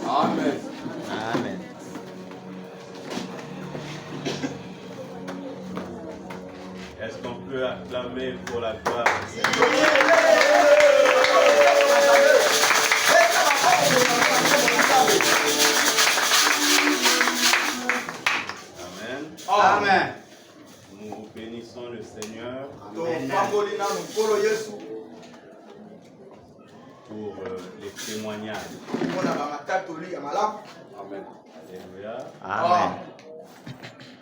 Amen. Amen. Est-ce qu'on peut acclamer pour la gloire du Seigneur? Amen. Amen. Nous bénissons le Seigneur pour les témoignages. Amen. Alléluia. Amen.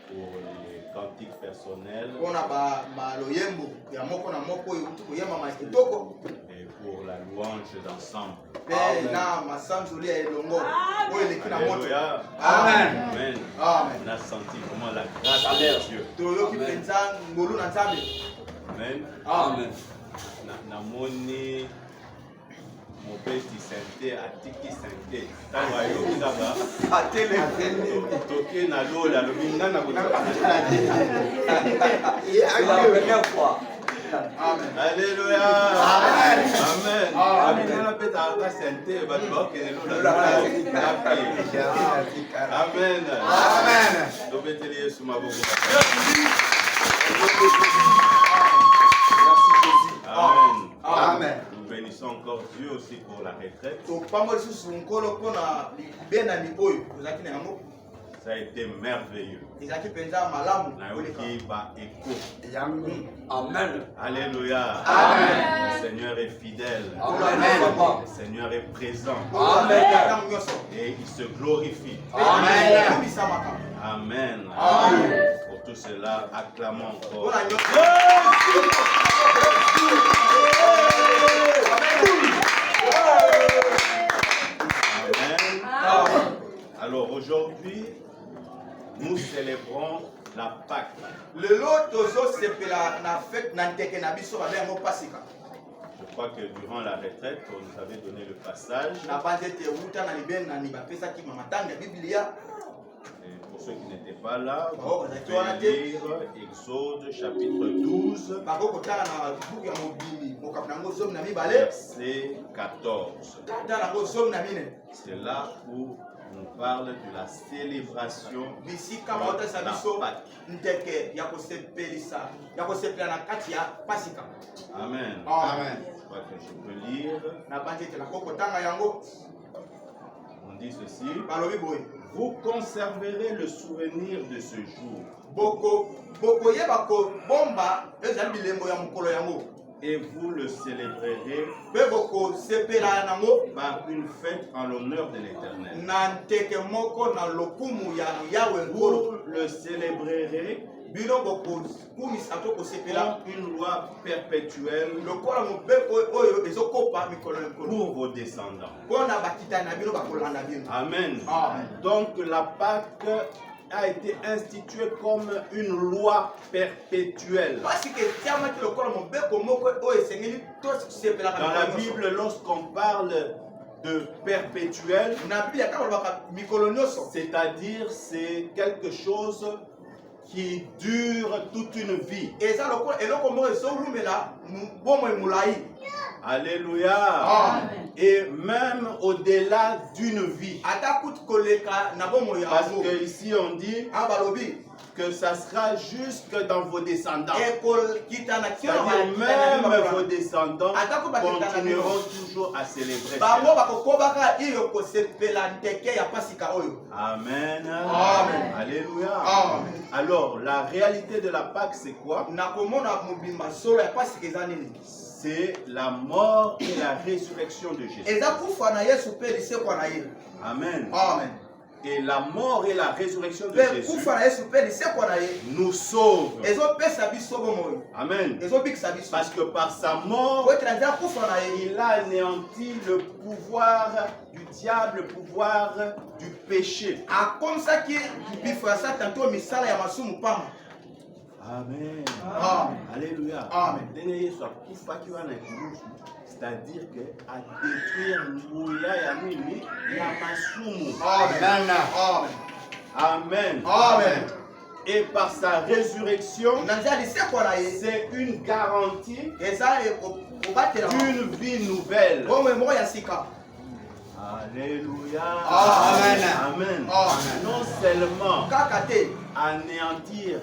Pour les cantiques personnels et pour la louange d'ensemble. Alléluia. Amen. Amen. On a senti comment la grâce de Dieu. Amen. Amen. Namoni mon petit santé atiki santé. Tango ayoki kaka toke na lola lobinga na C'est la première fois. Amen. Alléluia. Amen. Amen. Amen. On appelle ta santé bato bakene lola. Amen. Amen. Tobeteli Yesu maboko. Amen. Amen. Nous bénissons encore Dieu aussi pour la retraite. Ça a été merveilleux. Nayoki ba écho. Amen. Alléluia. Amen. Le Seigneur est fidèle. Amen. Le Seigneur est présent. Amen. Et il se glorifie. Amen. Amen. Amen. Pour tout cela, acclamons encore. Amen. Alors aujourd'hui, nous célébrons la Pâque. Je crois que durant la retraite, on nous avait donné le passage. Et pour ceux qui n'étaient pas là, vous pouvez lire Exode chapitre 12, verset 14. C'est là où on parle de la célébration de la Pâque. Amen. Amen. Je crois que je peux lire. On dit ceci. Vous conserverez le souvenir de ce jour. Et vous le célébrerez par une fête en l'honneur de l'Éternel. Vous le célébrerez comme une loi perpétuelle pour vos descendants. Amen. Donc la Pâque a été instituée comme une loi perpétuelle. Dans la Bible, lorsqu'on parle de perpétuel, c'est-à-dire c'est quelque chose qui dure toute une vie. Alléluia. Amen. Et même au-delà d'une vie. Parce que ici on dit que ça sera jusque dans vos descendants. C'est-à-dire même vos descendants continueront toujours à célébrer. Amen. Amen. Alléluia. Amen. Alors, la réalité de la Pâque, c'est quoi? C'est la mort et la résurrection de Jésus. Amen. Amen. Et la mort et la résurrection de Jésus nous sauve. Amen. Parce que par sa mort, il a anéanti le pouvoir du diable, le pouvoir du péché. Amen. Amen. Alléluia. Amen. C'est-à-dire que à détruire Mouya Yamini Yamasumu. Amen. Amen. Amen. Et par sa résurrection, c'est une garantie d'une vie nouvelle. Alléluia. Amen. Amen. Non seulement anéantir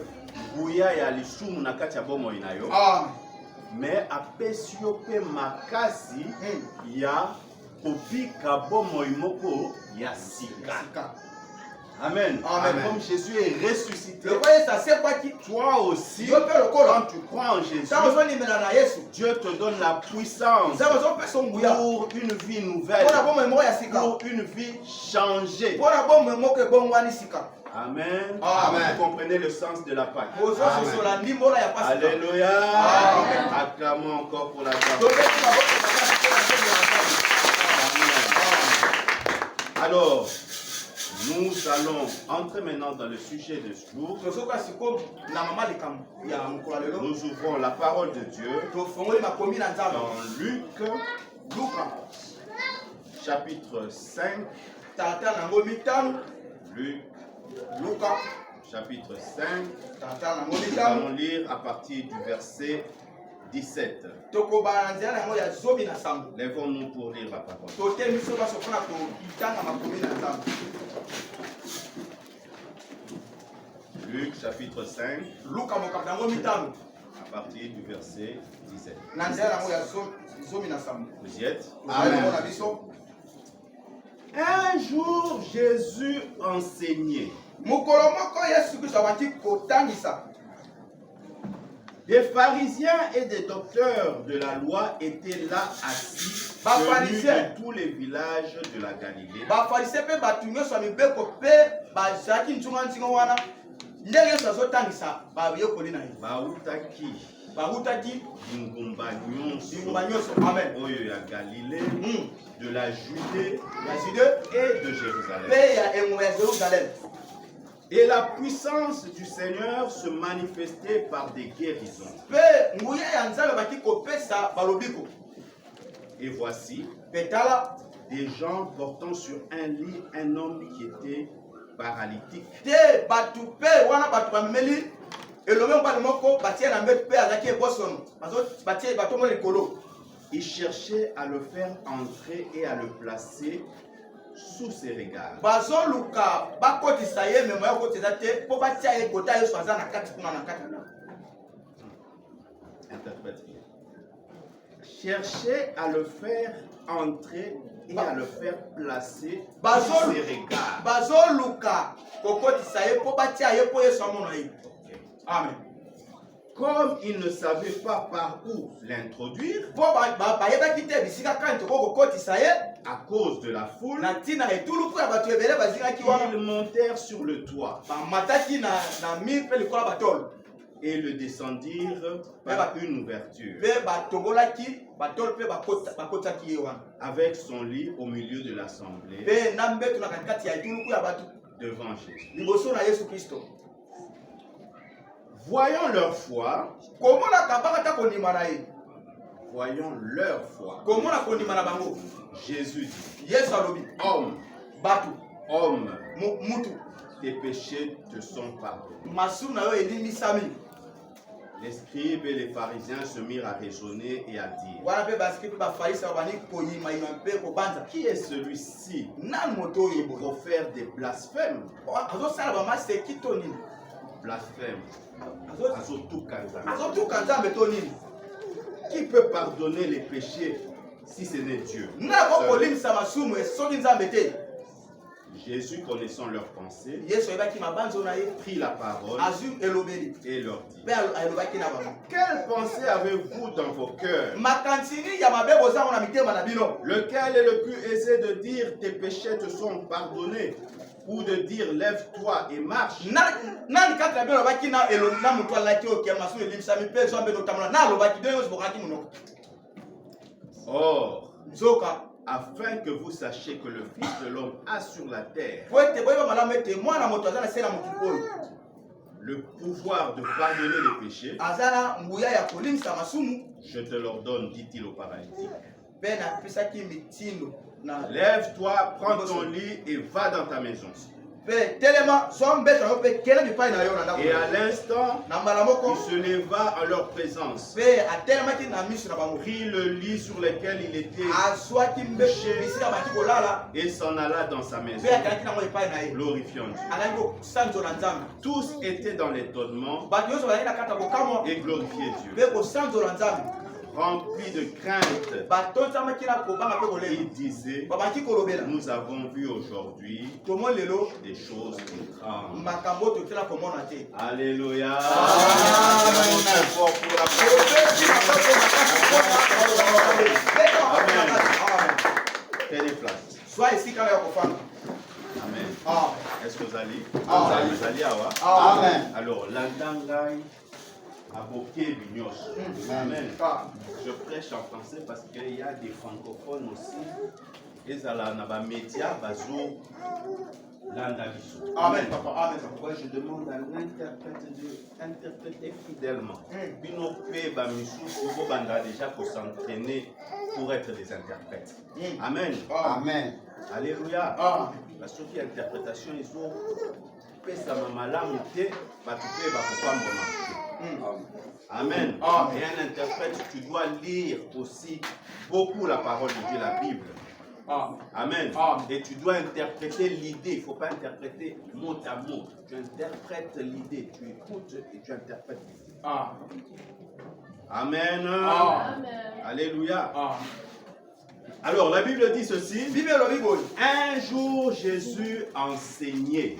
Bouya et Alishoum na kati ya bomo inayo, mais apesi yo pe makasi ya kopika bomo imoko ya sika. Amen. Amen. Comme Jésus est ressuscité, toi aussi, quand tu crois en Jésus, Dieu te donne la puissance pour une vie nouvelle, pour une vie changée. Amen. Amen. Vous comprenez le sens de la Pâque. Amen. Alléluia. Amen. Acclamons encore pour la Pâque. Alors, nous allons entrer maintenant dans le sujet de ce jour. Nous ouvrons la parole de Dieu dans Luc, chapitre 5. Luc, chapitre 5. Nous allons lire à partir du verset 17. Lèvons-nous pour lire la parole. Luc chapitre 5, à partir du verset 17. Vous y êtes? Amen. Un jour, Jésus enseignait. Des pharisiens et des docteurs de la loi étaient là assis, venus de tous les villages de la Galilée. Bautaki Ngumba nyonso oyo ya Galilée, de la Judée et de Jérusalem. Et la puissance du Seigneur se manifestait par des guérisons. Et voici des gens portant sur un lit un homme qui était paralytique. Il cherchait à le faire entrer et à le placer sous ses regards. Interprète bien. Cherchait à le faire entrer et à le faire placer sous ses regards. Amen. Comme il ne savait pas par où l'introduire, à cause de la foule, ils montèrent sur le toit et le descendirent par une ouverture, avec son lit au milieu de l'assemblée, devant Jésus. Voyons leur foi. Voyons leur foi. Jésus dit, homme, tes péchés te sont pardonnés. Les scribes et les pharisiens se mirent à raisonner et à dire, qui est celui-ci qui profère des blasphèmes? Blasphème. Qui peut pardonner les péchés si ce n'est Dieu? Jésus, connaissant leurs pensées, prit la parole et leur dit, quelle pensée avez-vous dans vos cœurs? Lequel est le plus aisé de dire tes péchés te sont pardonnés, ou de dire lève-toi et marche? Or, afin que vous sachiez que le Fils de l'homme a sur la terre le pouvoir de pardonner les péchés, je te l'ordonne, dit-il au paralytique, lève-toi, prends ton lit et va dans ta maison. Et à l'instant, il se leva en leur présence, prit le lit sur lequel il était couché et s'en alla dans sa maison, glorifiant Dieu. Tous étaient dans l'étonnement et glorifiaient Dieu. Remplis de crainte, il disait, nous avons vu aujourd'hui des choses étranges. Alléluia. Prenez place. Sois ici quand il Amen. Est-ce que vous allez? Vous allez avoir? Amen. Alors, l'andangai. Amen. Je prêche en français parce qu'il y a des francophones aussi. Et ça là, dans les médias, Amen. Pourquoi je demande à l'interprète d'interpréter fidèlement. Déjà pour s'entraîner pour être des interprètes. Amen. Amen. Alléluia. Parce que l'interprétation, ils ont fait ça malamu te, Amen. Et un interprète, tu dois lire aussi beaucoup la parole de Dieu, la Bible. Amen. Et tu dois interpréter l'idée. Il ne faut pas interpréter mot à mot. Tu interprètes l'idée. Tu écoutes et tu interprètes l'idée. Amen. Alléluia. Alors, la Bible dit ceci. Un jour, Jésus enseignait.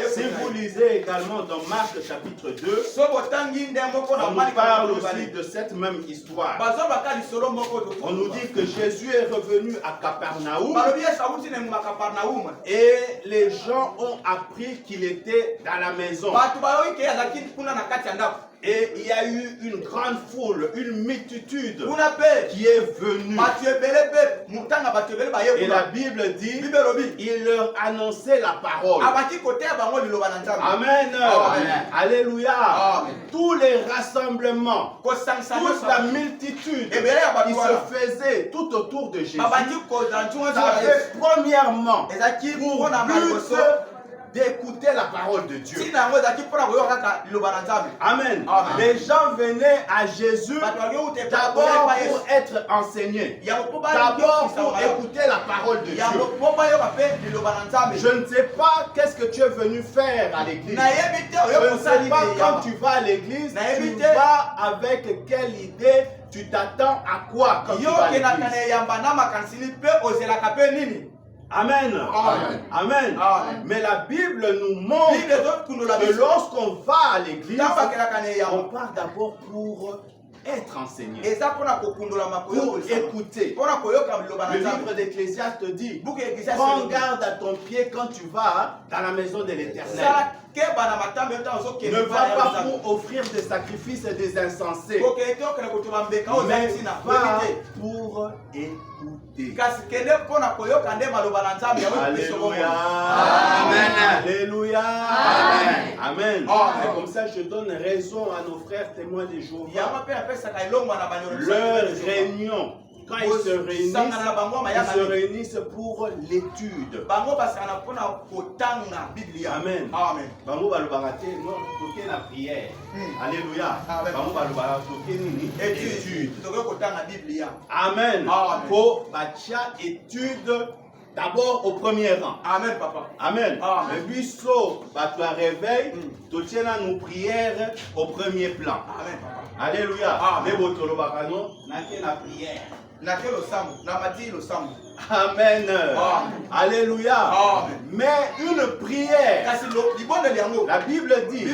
Si vous lisez également dans Marc chapitre 2, on nous parle aussi de cette même histoire. On nous dit que Jésus est revenu à Capernaum et les gens ont appris qu'il était dans la maison. Et il y a eu une grande foule, une multitude qui est venue. Et la Bible dit, il leur annonçait la parole. Amen. Alléluia. Tous les rassemblements, toute la multitude qui se faisait tout autour de Jésus, avait premièrement pour but d'écouter la parole de Dieu. Amen. Les gens venaient à Jésus d'abord pour être enseignés, d'abord pour écouter la parole de Dieu. Je ne sais pas qu'est-ce que tu es venu faire à l'église. Je ne sais pas quand tu vas à l'église, tu vas avec quelle idée, tu t'attends à quoi quand tu vas à l'église. Amen. Amen. Mais la Bible nous montre que lorsqu'on va à l'église, on part d'abord pour être enseigné, pour écouter. Le livre d'Ecclésiaste dit, prends garde à ton pied quand tu vas dans la maison de l'Éternel. Ne va pas pour offrir des sacrifices et des insensés, mais va pour écouter. Alléluia. Amen. Alléluia. Amen. C'est comme ça que je donne raison à nos frères témoins des Jéhovah. Leur réunion, quand ils se réunissent pour l'étude. Amen. Bango balobakate non toke na prière. Alléluia. Bango balobakate toke nini étude. Amen. Faut bacha étude d'abord au premier rang. Amen papa. Amen. Le buisson va te réveil, tu tiens nos prières au premier plan. Amen papa. Alléluia. Mais botolo bakano na la prière. Amen. Alléluia. Mais une prière, la Bible dit,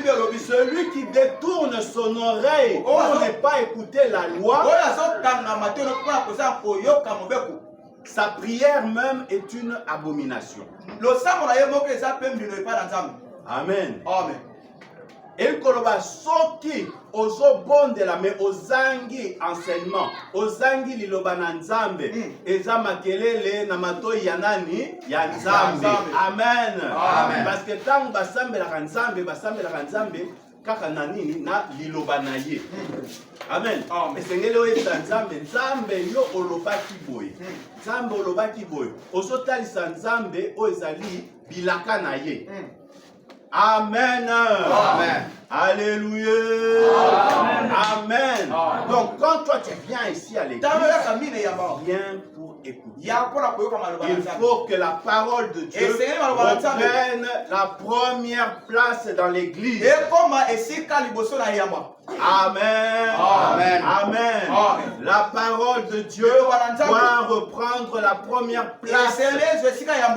celui qui détourne son oreille pour ne pas écouter la loi, sa prière même est une abomination. Amen. Et koloba soki ozo bondela me ozangi enseignement ozangi liloba na nzambe eza makelele na matoi ya nani ya nzambe. Amen. Parce que tant basambelaka nzambe kaka na nini na liloba na ye. Amen. Esengeli oyebisa Nzambe, Nzambe yo olobaki boye. Nzambe olobaki boye. Ozotalisa Nzambe oyo ezali bilaka na ye. Amen. Amen. Alléluia. Amen. Amen. Donc quand toi tu viens ici à l'église, viens pour écouter. Il faut que la parole de Dieu prenne la première place dans l'église. Amen. Amen. Amen. La parole de Dieu doit reprendre la première place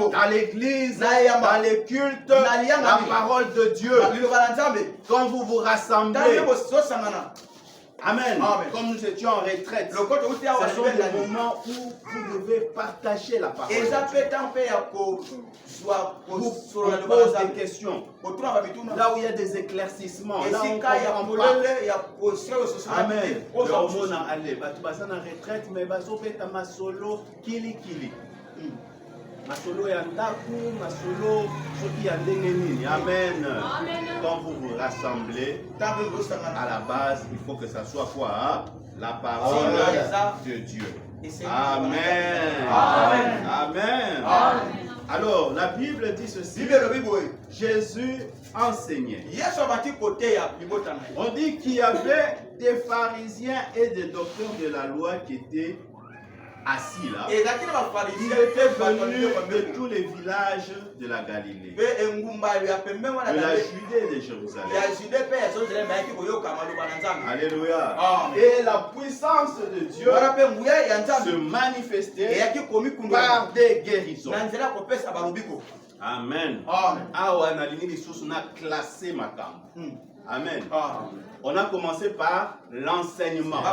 dans l'église, dans les cultes, la parole de Dieu. Quand vous vous rassemblez, Amen. Comme nous étions en retraite, ce sont des moments où vous devez partager la parole. Vous posez des questions. Là où il y a des éclaircissements, là où on comprend pas. Amen. Allez, tu vas en retraite, mais tu vas ma solo kili kili. Masolo ya ndaku, masolo soki ya ndenge nini. Amen. Quand vous vous rassemblez, à la base, il faut que ça soit quoi? Hein? La parole de Dieu. Amen. Amen. Amen. Alors, la Bible dit ceci. Jésus enseignait. On dit qu'il y avait des pharisiens et des docteurs de la loi qui étaient assis là. Il était venu de tous les villages de la Galilée, de la Judée et de Jérusalem. Alléluia. Et la puissance de Dieu se manifestait par des guérisons. Amen. Amen. On a commencé par l'enseignement.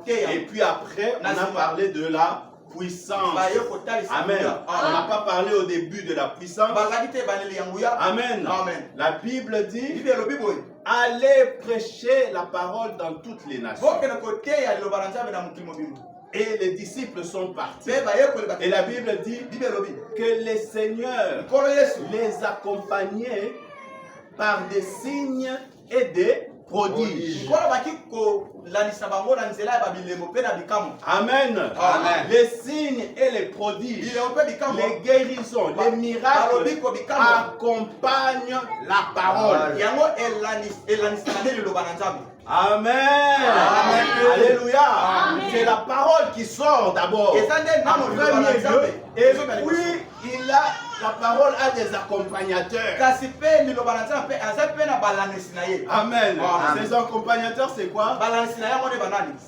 Et puis après, on a parlé de la puissance. Amen. On n'a pas parlé au début de la puissance. Amen. La Bible dit, allez prêcher la parole dans toutes les nations. Et les disciples sont partis. Et la Bible dit que les seigneurs les accompagnaient par des signes et des prodiges. Amen. Amen. Les signes et les prodiges, les guérisons, les miracles accompagnent la parole. Amen. Amen. Alléluia. C'est la parole qui sort d'abord en premier lieu. Et puis la parole a des accompagnateurs. Amen. Ces accompagnateurs, c'est quoi?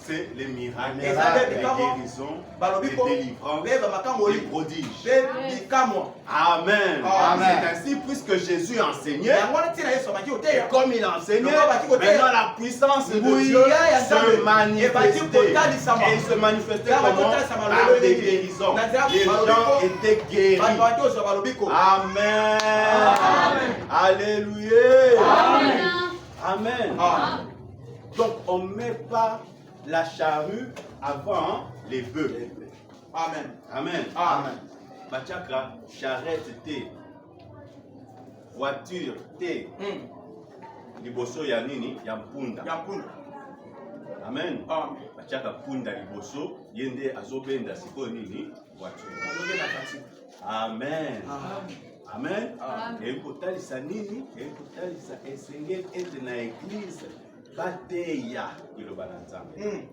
C'est les miracles, les guérisons, les délivrances, les prodiges. Amen. C'est ainsi, puisque Jésus enseignait, et comme il enseignait, maintenant la puissance de Dieu se manifestait. Et il se manifestait comment? Par des guérisons. Les gens étaient guéris. Amen. Alléluia. Amen. Donc on ne met pas la charrue avant les bœufs. Amen. Amen. Amen. Bachakra, charrette T. Voiture T. Liboso ya nini? Ya mpunda. Amen. Bachaka punda liboso, yende azobenda siko nini? Voiture. Amen. Amen. Et kotalisa nini? Et kotalisa esengeli ete na église bateya liloba na Nzambe.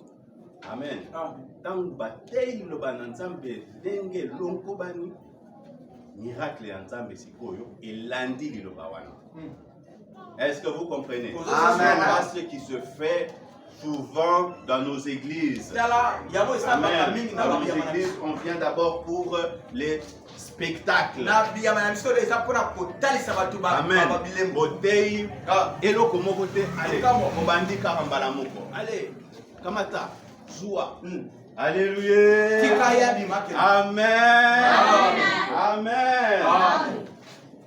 Amen. Tangu bateyi liloba na Nzambe ndenge lonko bani miracle ya Nzambe sikoyo elandi liloba wana. Est-ce que vous comprenez? Amen. C'est ce qui se fait souvent dans nos églises. Amen. Dans nos églises, on vient d'abord pour les spectacles. Amen. Botei, elo komo bote, allez, obandi karambala moko. Allez, kamata, joie. Alléluia. Amen. Amen.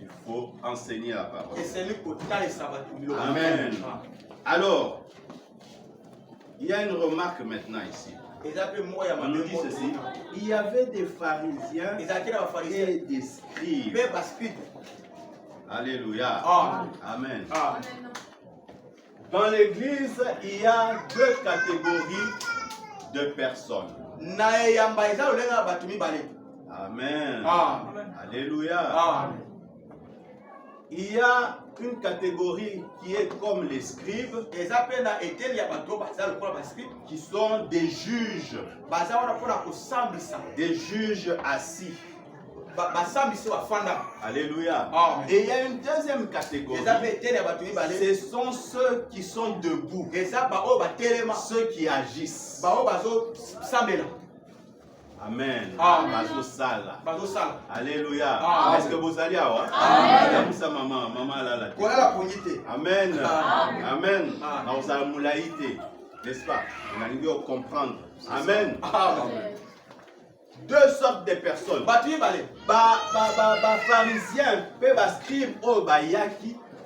Il faut enseigner la parole. Amen. Alors, il y a une remarque maintenant ici. On nous dit ceci. Il y avait des pharisiens et des scribes. Alléluia. Amen. Dans l'église, il y a deux catégories de personnes. Amen. Alléluia. Il y a une catégorie qui est comme les scribes, qui sont des juges assis. Alléluia. Et il y a une deuxième catégorie. Ce sont ceux qui sont debout, ceux qui agissent. Amen. Alléluia. Est-ce que vous allez avoir? Amen. Amen. Amen. N'est-ce pas? On a envie de comprendre. Amen. Deux sortes de personnes. Pharisiens, scribes,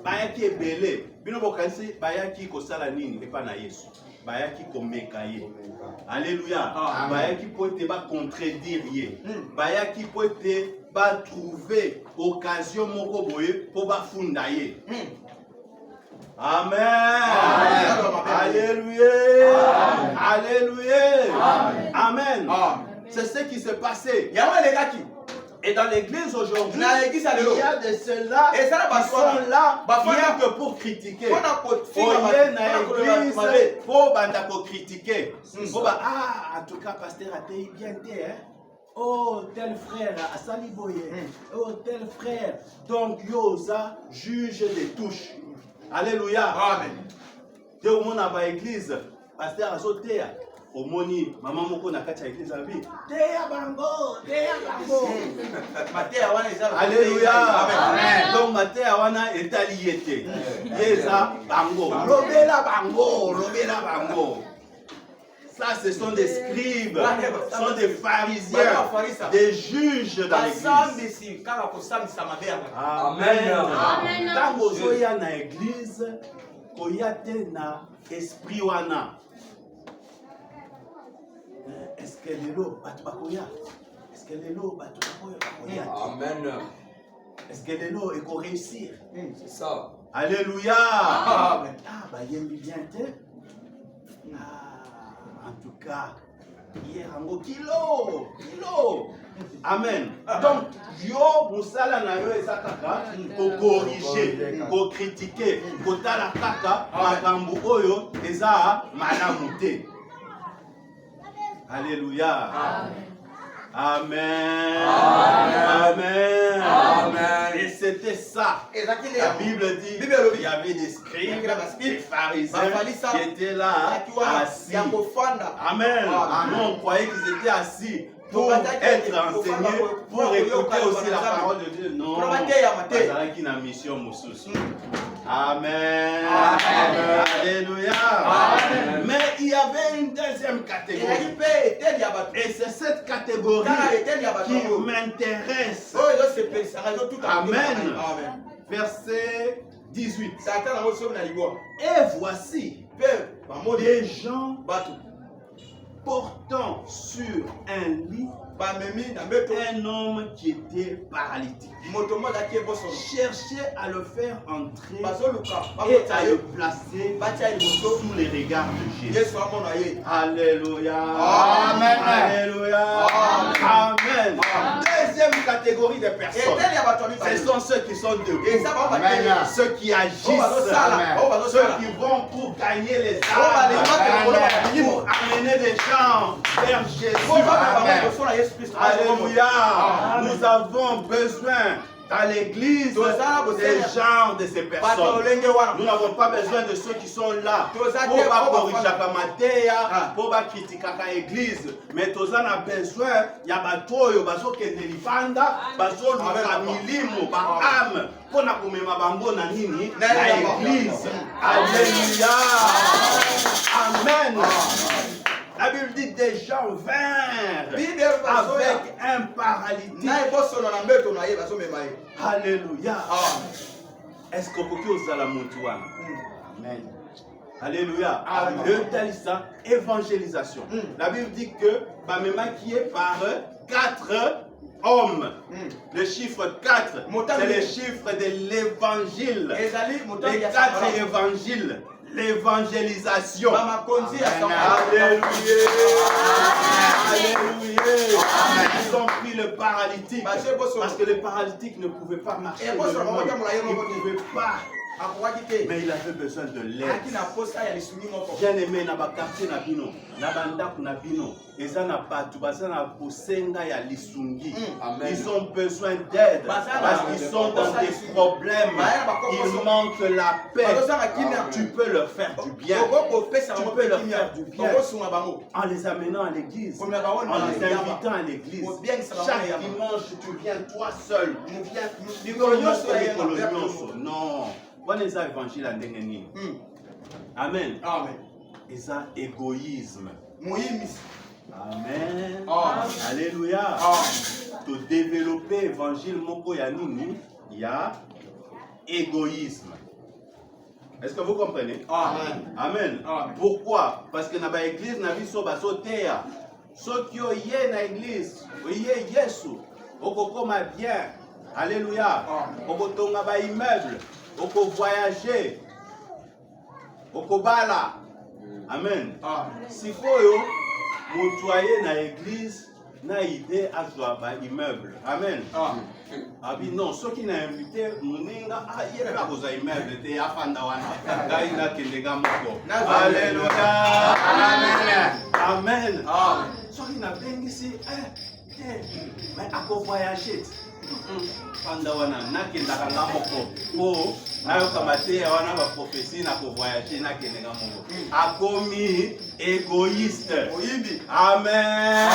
bayaki ebele. Bino bokansi bayaki kosala nini epa na Yesu. Bayaki komeka ye. Alléluia. Bayaki pote ba contredire ye. Bayaki pote ba trouver occasion moko boye po ba funda ye. Amen. Alléluia. Alléluia. Amen. C'est ce qui s'est passé. Et dans l'église aujourd'hui, il y a de ceux-là qui sont là rien que pour critiquer. Pour critiquer. En tout cas, pasteur a été bien dit. Oh, tel frère a saliboye. Oh, tel frère. Donc, Yosa juge des touches. Alléluia. Amen. Dès au monde à l'église, pasteur a sauté. Omoni, maman moko na kati ya église a vie. Teya bango. Alléluia. Amen. Donc Matéa wana etaliete. Yeza bango. Lobela bango. Ça, ce sont des scribes, ce sont des pharisiens, des juges dans l'église. Amen. Quand vous êtes dans l'église, vous êtes dans l'esprit wana. Est-ce que les lots Est-ce que les lots Amen. Est-ce que les lots vont réussir? C'est ça. Alléluia. Amen. En tout cas, hier en kilo. Amen. Donc, yo musala na yo ezakaka ko corriger, ko critiquer, ko tala kaka makambo oyo eza malamu te. Alléluia. Amen. Amen. Amen. Et c'était ça. La Bible dit qu'il y avait des scribes, des pharisiens qui étaient là assis. Amen. Nous, on croyait qu'ils étaient assis pour être enseignés, pour écouter aussi la parole de Dieu. Non. C'est qui n'a mission Moussousou. Amen. Amen. Alléluia. Amen. Mais il y avait une deuxième catégorie. Et c'est cette catégorie qui m'intéresse. Amen. Verset 18. Et voici des gens portant sur un lit un homme qui était paralytique. Cherchait à le faire entrer et à le placer sous les regards de Jésus. Alléluia. Amen. Alléluia. Amen. Deuxième catégorie de personnes, ce sont ceux qui sont debout, ceux qui agissent, ceux qui vont pour gagner les âmes, pour amener les gens vers Jésus. Amen. Alléluia. Nous avons besoin dans l'église des gens de ces personnes. Nous n'avons pas besoin de ceux qui sont là pour corriger pour critiquer l'église. Mais nous avons besoin il y a batoyo bazo kende libanda bazo luka milimo ba âme pour na komema bango na nini na l'église. Alléluia. Amen. La Bible dit des gens vinrent avec un paralytique. Alléluia. Est-ce que vous pouvez la montuana? Amen. Alléluia. Évangélisation. La Bible dit que Bamema qui est par 4 hommes. Le chiffre 4, c'est le chiffre de l'évangile. Les 4 évangiles. l'évangélisation. Alléluia. Alléluia. Ils ont pris le paralytique parce que le paralytique ne pouvait pas marcher. Il ne pouvait pas. Mais il avait besoin de l'aide. Bien aimé, dans le quartier, dans le bino, ils ont besoin d'aide parce qu'ils sont dans des problèmes. Ils manquent la paix. Tu peux leur faire du bien. Tu peux leur faire du bien en les amenant à l'église, en les invitant à l'église. Chaque dimanche, tu viens toi seul. Non. Voilà les évangiles à Ndengeni. Amen. Amen. Et ça, égoïsme. Amen. Alléluia. Pour développer l'évangile moko ya nini, il y a égoïsme. Est-ce que vous comprenez? Amen. Amen. Amen. Pourquoi? Parce que dans l'église, na biso basoteya. Ceux qui ont yé dans l'église, yé Yesu, okokoma bien. Alléluia. Okotonga ba immeuble. Oko voyager, oko bala. Amen. Si koyo, moutouaye na église, na idée à ba immeuble. Amen. Abi non, ceux qui n'a invité, mouninga, yé pas koza immeuble, te afanda wana. Gaïna kendega moko. Alléluia. Amen. Amen. Ceux qui n'a pas ici, mais à voyager. Pandawana nakendaka ngamoko po nayoka mateya wana ba prophétie na ko voyager nakende ngamoko akomi égoïste. Amen.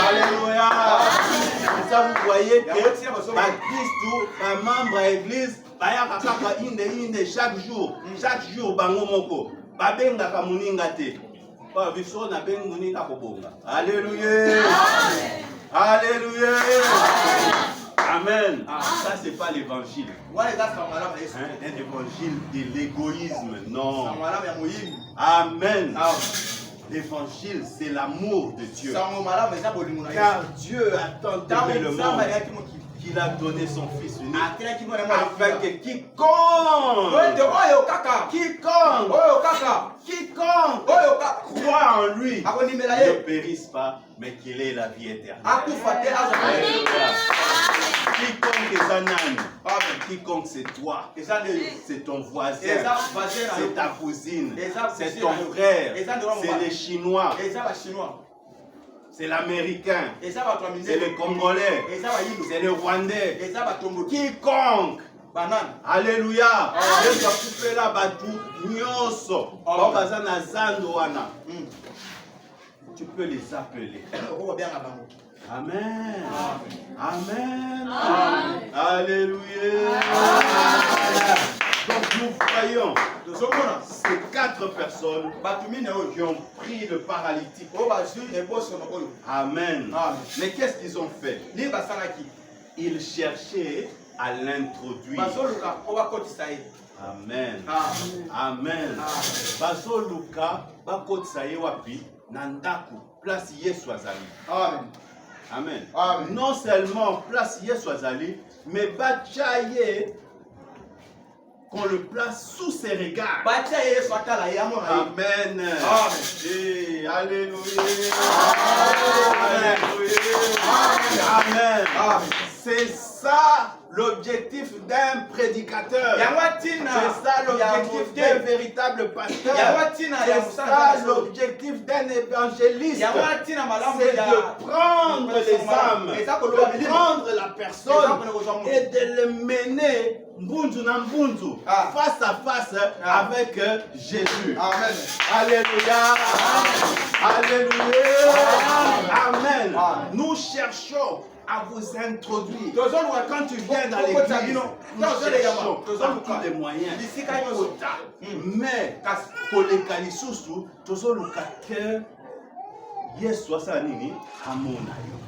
Alléluia. Ça vous voyez que ba Christ, ba membre à l'église bayaka kaka inde chaque jour bango moko babengaka muninga te ba biso na bengi muninga kobonga. Alléluia. Alléluia. Amen. Ça, c'est pas l'évangile. Un évangile de l'égoïsme. Non. Amen. L'évangile, c'est l'amour de Dieu. Car Dieu a tant aimé le monde qu'il a donné son Fils unique afin que quiconque croit en lui ne périsse pas, mais qu'il ait la vie éternelle. Quiconque est un âne, quiconque c'est toi, c'est ton voisin, c'est ta cousine, c'est ton frère, c'est les Chinois, c'est l'Américain, c'est le Congolais, c'est le Rwandais, quiconque. Alléluia. Tu peux les appeler. Amen. Amen. Alléluia. Donc nous voyons ces 4 personnes qui ont pris le paralytique. Amen. Mais qu'est-ce qu'ils ont fait? Ils cherchaient à l'introduire. Amen. Amen. Baso Luka bakotisaye wapi nandaku place Yesu azali. Amen. Amen. Non seulement place Yesu azali, mais bachaye qu'on le place sous ses regards. Amen. Amen. Alléluia. Amen. Amen. C'est ça l'objectif d'un prédicateur. C'est ça l'objectif d'un véritable pasteur. C'est ça l'objectif d'un évangéliste. C'est de prendre les âmes, de prendre la personne et de les mener face à face avec Jésus. Amen. Alléluia. Alléluia. Amen. Nous cherchons à vous introduire. Quand tu viens dans l'église, nous cherchons par tous les moyens. Mais pour les calicous, tous les cas Yesu asanini amona yo.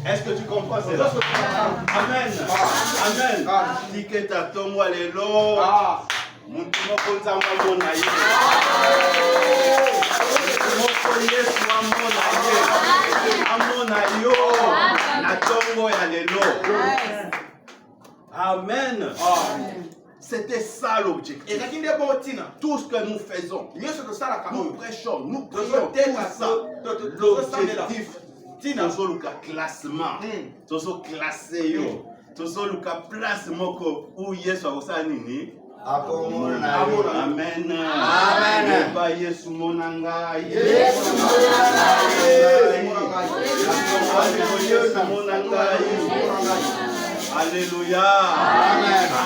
Est-ce que tu comprends cela? Amen. Amen. Tiketa tomo lelo. Muntu moko nzambe amona yo. Moko Yesu amona yo. Amona yo. Na tongo ya lelo. Amen. C'était ça l'objectif. Tout ce que nous faisons, nous prêchons, nous prions, tout ça. L'objectif, c'est le classement. C'est le classé. C'est le place où Yesu akosanini. Amen. Amen. Amen. Yesu monanga. Yesu monanga. Alléluia.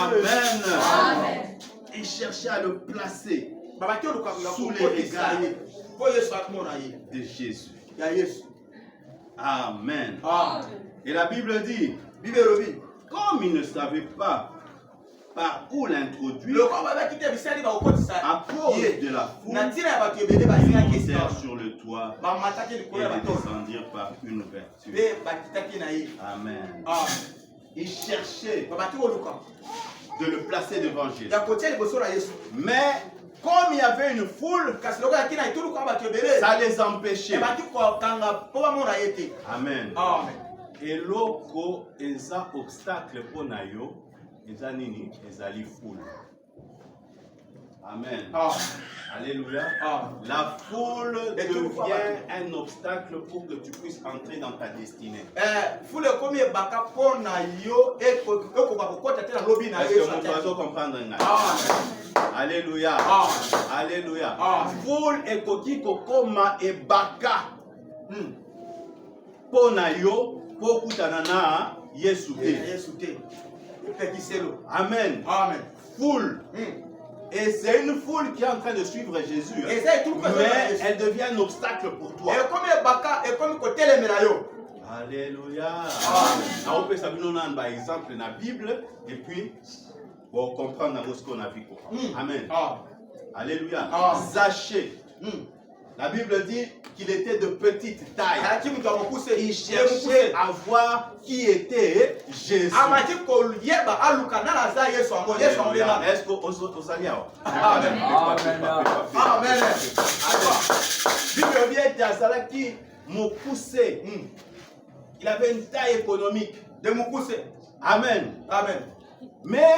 Amen. Amen. Il cherchait à le placer sous les regards de Jésus. Amen. Et la Bible dit, comme il ne savait pas par où l'introduire, à cause de la foule, ils montèrent sur le toit et descendirent par une ouverture. Amen. Il cherchait de le placer devant Jésus. Mais comme il y avait une foule, ça les empêchait. Amen. Et loko eza obstacle pour nayo, eza nini, ezali foule. Amen. Alléluia. La foule devient un obstacle pour que tu puisses entrer dans ta destinée. Est-ce que vous comprendre? Alléluia. Alléluia. Foule et koki kokoma et baka. Pour nayo. Amen. Amen. Foule. Et c'est une foule qui est en train de suivre Jésus. Mais elle devient un obstacle pour toi. Alléluia. On peut savoir un exemple dans la Bible et puis on comprend ce qu'on a vu. Amen. Alléluia. Zachée. La Bible dit qu'il était de petite taille. Il cherchait à voir qui était Jésus. Est-ce qu'on s'allie? Amen. Amen. Bible était à Salaki, Mokoussé. Il avait une taille économique. De Mokoussé. Amen. Amen. Mais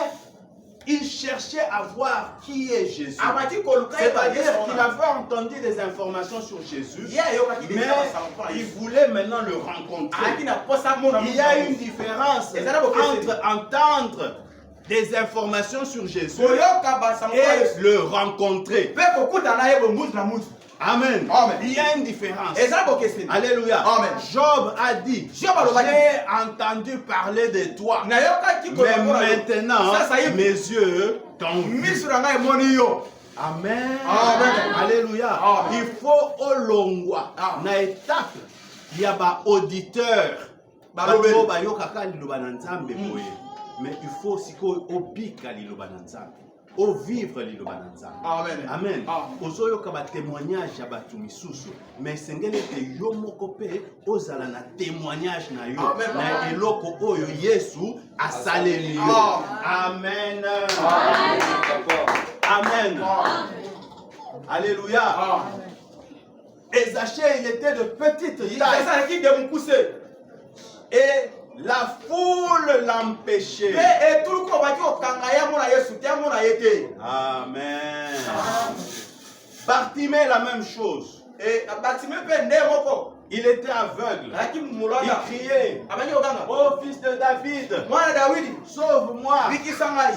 il cherchait à voir qui est Jésus. C'est-à-dire qu'il avait entendu des informations sur Jésus, mais il voulait maintenant le rencontrer. Il y a une différence entre entendre des informations sur Jésus et le rencontrer. Amen. Amen. Il y a une différence. Alléluia. Amen. Job a dit, j'ai entendu parler de toi, mais maintenant mes yeux t'ont vu. Amen. Amen. Alléluia. Amen. Il faut au longwa na étape il y a ba auditeur mais il faut aussi au bika liloba nzambe. Au vivre lilobananza. Amen. Amen. Ozoyo kaba témoignage ya batu misusu. Mais sengele te yo moko pe ozala na témoignage na yo. Na eloko oyo Yesu asaleli yo. Amen. Amen. Alléluia. Et Zachée, il était de petite taille. Et la foule l'empêchait. Amen. Bartimée, la même chose. Il était aveugle. Il criait, oh fils de David, sauve-moi,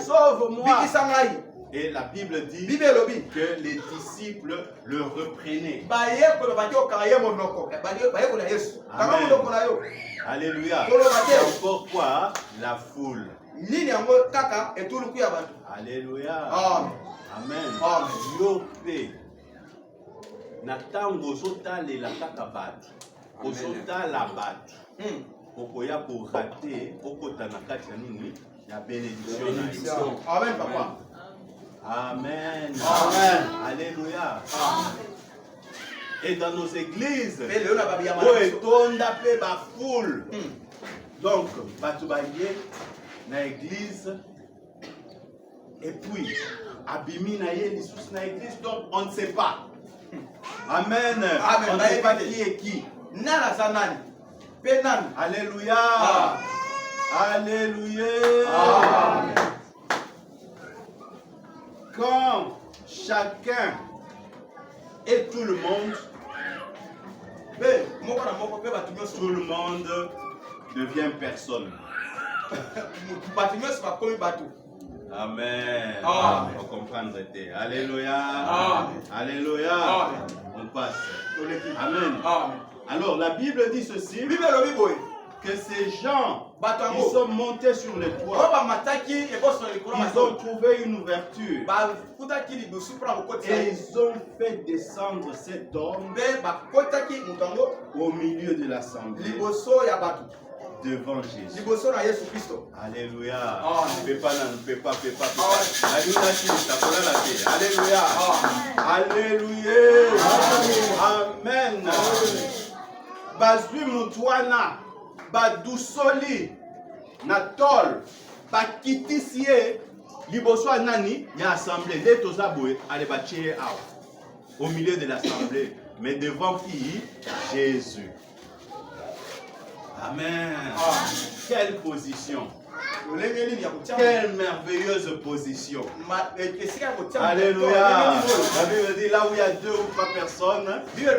sauve-moi. Et la Bible dit que les disciples le reprenaient. Amen. Alléluia. Pourquoi la foule? Alléluia. Amen. Yopé. Natango zotale la kaka batu. Ozotala batu. Okoya pour rater, okota na kati ya nini? Ya bénédiction. Amen papa. Amen. Amen. Alléluia. Et dans nos églises, où est tapé la foule. Donc, Batoubaye, dans l'église, et puis, Abimi na sous na l'église, donc on ne sait pas. Amen. Amen. On ne sait pas qui est qui. Alléluia. Alléluia. Amen. quand chacun et tout le monde devient personne. Amen. Amen. On comprend. Alléluia. Alléluia. On passe. Amen. Alors la Bible dit ceci, que ces gens qui sont montés sur le toit, ils ont trouvé une ouverture et ils ont fait descendre cet homme au milieu de l'assemblée devant Jésus. Alléluia. Alléluia. Alléluia. Amen. Bazui mutwana badusoli na tol bakitisie liboso nani ya assemblée de tozaboé allez batie au milieu de l'assemblée mais devant qui? Jésus. Amen. Quelle position. Quelle merveilleuse position. Alléluia. La Bible dit là où il y a 2 ou 3 personnes qui est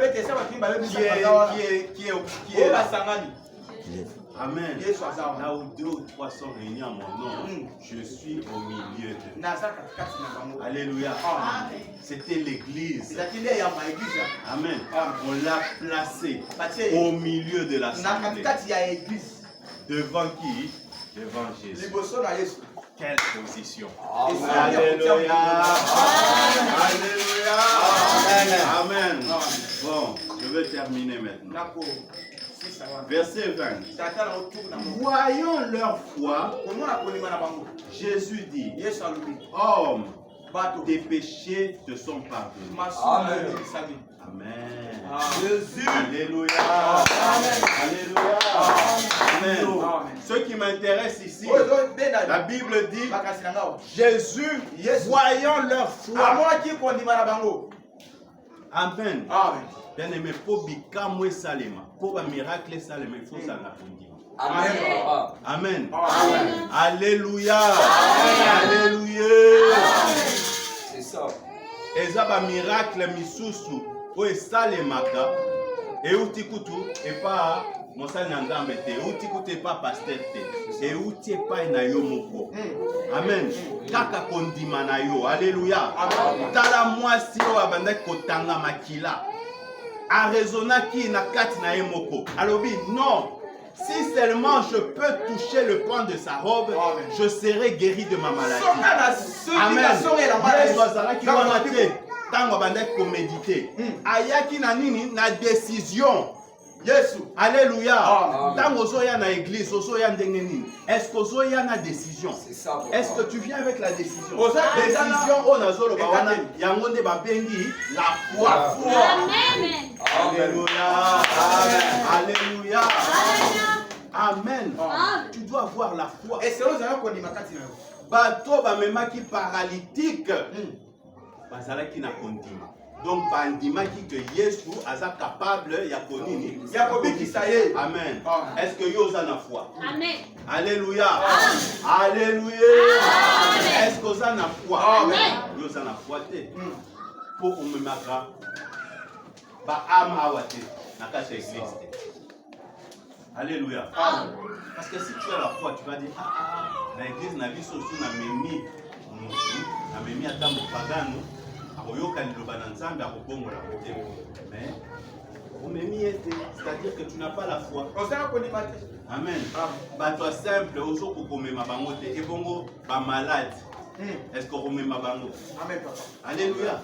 là. Amen. Là où 2 ou 3 sont réunis en mon nom, je suis au milieu d'eux. Alléluia. C'était l'église. Amen. On l'a placé au milieu de l'assemblée. Devant qui? Devant Jésus. Quelle position. Alléluia. Alléluia. Amen. Bon, je vais terminer maintenant. Verset 20. Voyons leur foi, Jésus dit, homme, tes péchés te sont pardonnés. Amen. Jésus. Alléluia. Alléluia. Amen. Ce qui m'intéresse ici, la Bible dit, Jésus, voyant leur foi. Amen. Bien aimé, pour bikamwe salema, pour un miracle salema, il faut ça la Amen. Amen. Amen. Alléluia. Alléluia. C'est ça. Et ça va miracle misusu, ou salemaka, et utikutu, et pas Monsal Nangambete, utikutu et pas pasteur, et uti pas na yo moko. Amen. Kaka kondima na yo. Alléluia. Tala mwasi o abanda kotanga makila. A raisonna qui na kati na emoko. Alobi non. Si seulement je peux toucher le pan de sa robe, je serai guéri de ma maladie. Amen. Tango banda ko méditer. Ayaki na nini na décision. Yesu. Alléluia. Tango zoya na église, zoya ndenge nini. Est-ce que zoya na décision? Est-ce que tu viens avec la décision? Décision on a zolo ba wana yango nde ba bengi la foi. Amen. Alléluia. Alléluia. Amen. Tu dois avoir la foi. Et c'est eux qu'on dit makati na yo. Bato ba memaki paralytique. Bazalaki na kondima. Donc bandimaki que Yesu aza capable ya konini. Ya kobiki ça y est. Amen. Est-ce que yo za na foi? Amen. Alléluia. Alléluia. Est-ce que za na foi? Amen. Yo za na foi te. Pour umemaka ba ama wate na kati ya église. Alléluia. Parce que si tu as la foi, tu vas dire l'église na biso sous na memi na memi atambo pagano akoyoka liloba na nzambe akobongola motema. Mais c'est-à-dire que tu n'as pas la foi. Amen. Bato simple ozo kokomema bango te et bongo ba malade. Est-ce que komema bango? Amen papa. Alléluia.